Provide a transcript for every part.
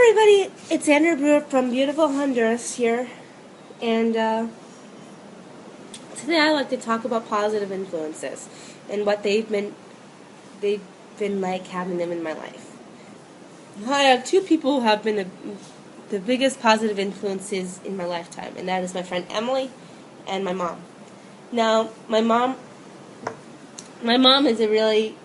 everybody, it's Andrew Breuer from beautiful Honduras here, and today I'd like to talk about positive influences and what they've been like having them in my life. I have two people who have been the biggest positive influences in my lifetime, and that is my friend Emily and my mom. Now, my mom is a really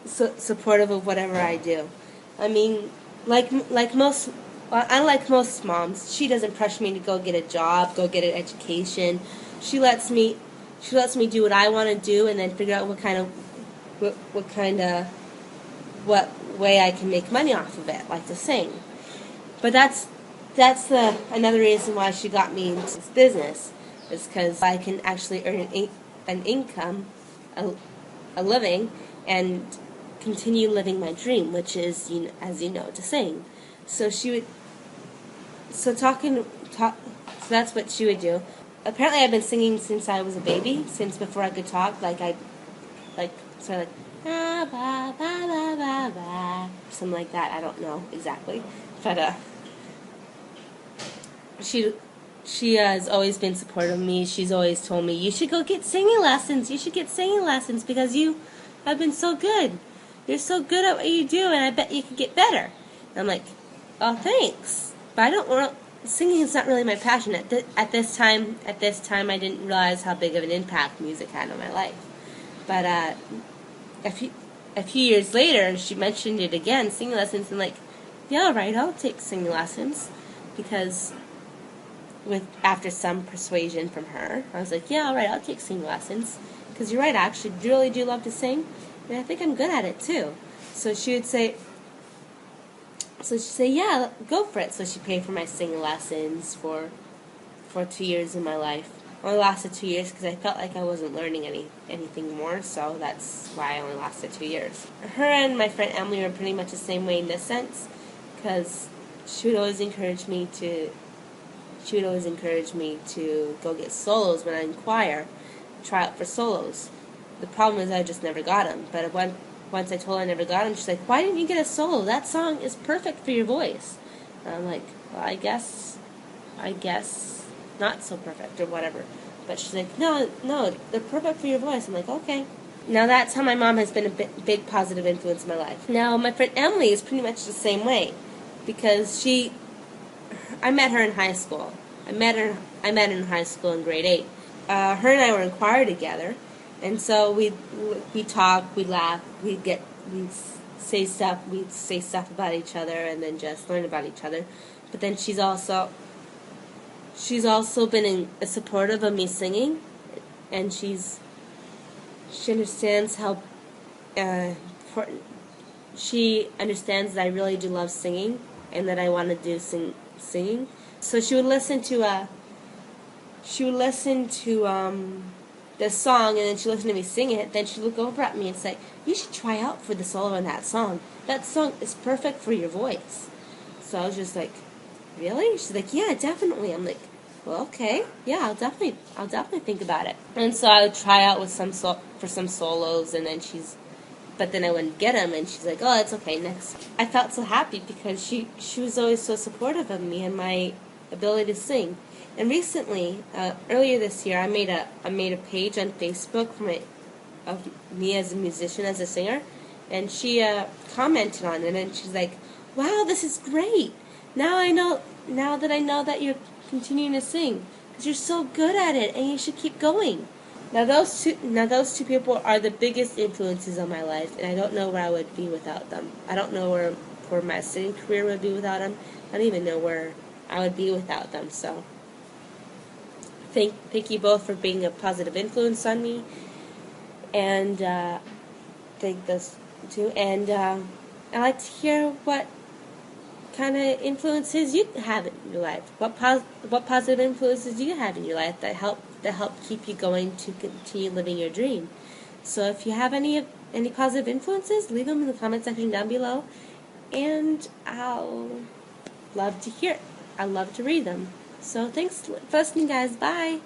supportive of whatever I do. I mean, unlike most moms, she doesn't pressure me to go get a job, go get an education. She lets me do what I want to do, and then figure out what way I can make money off of it, like to sing. But that's another reason why she got me into this business, is because I can actually earn an income, a living, and continue living my dream, which is, as you know, to sing. So that's what she would do. Apparently, I've been singing since I was a baby, since before I could talk. Ba ba ba ba ba ba, something like that. I don't know exactly, but she has always been supportive of me. She's always told me, you should go get singing lessons. You should get singing lessons because you have been so good. You're so good at what you do, and I bet you can get better. And I'm like, oh, thanks. But singing is not really my passion. At this time, I didn't realize how big of an impact music had on my life. But a few years later, she mentioned it again, singing lessons, and like, yeah, all right, I'll take singing lessons, because after some persuasion from her, I was like, yeah, all right, I'll take singing lessons, because you're right, I actually really do love to sing, and I think I'm good at it too. So she'd say, yeah, go for it. So she paid for my singing lessons for 2 years in my life. It only lasted 2 years because I felt like I wasn't learning anything more, so that's why I only lasted 2 years. Her and my friend Emily were pretty much the same way in this sense, because she would always encourage me to go get solos when I inquire, try out for solos. The problem is I just never got them. But once I told her I never got them, she's like, why didn't you get a solo? That song is perfect for your voice. And I'm like, well, I guess not so perfect or whatever. But she's like, no, they're perfect for your voice. I'm like, okay. Now that's how my mom has been a big positive influence in my life. Now my friend Emily is pretty much the same way, because I met her in high school. I met her in high school in grade 8. Her and I were in choir together, and so we talk, we laugh, we say stuff about each other, and then just learn about each other. But then she's also been supportive of me singing, and she understands how important. She understands that I really do love singing, and that I want to do singing. So she would listen to this song, and then she'd listen to me sing it. Then she'd look over at me and say, you should try out for the solo in that song. That song is perfect for your voice. So I was just like, really? She's like, yeah, definitely. I'm like, well, okay, yeah, I'll definitely think about it. And so I would try out with for some solos, and then but then I wouldn't get them, and she's like, oh, it's okay, next. I felt so happy because she was always so supportive of me and my ability to sing. And recently, earlier this year, I made a page on Facebook of me as a musician, as a singer, and she commented on it, and she's like, wow, this is great. Now that I know that you're continuing to sing, because you're so good at it, and you should keep going. Now those two people are the biggest influences on my life, and I don't know where I would be without them. I don't know where my singing career would be without them. I don't even know where I would be without them. So thank you both for being a positive influence on me, and thank those two. And I'd like to hear what kind of influences you have in your life. What positive influences do you have in your life that help keep you going to continue living your dream? So if you have any positive influences, leave them in the comment section down below, and I'll love to hear it. I love to read them. So thanks for listening, guys. Bye.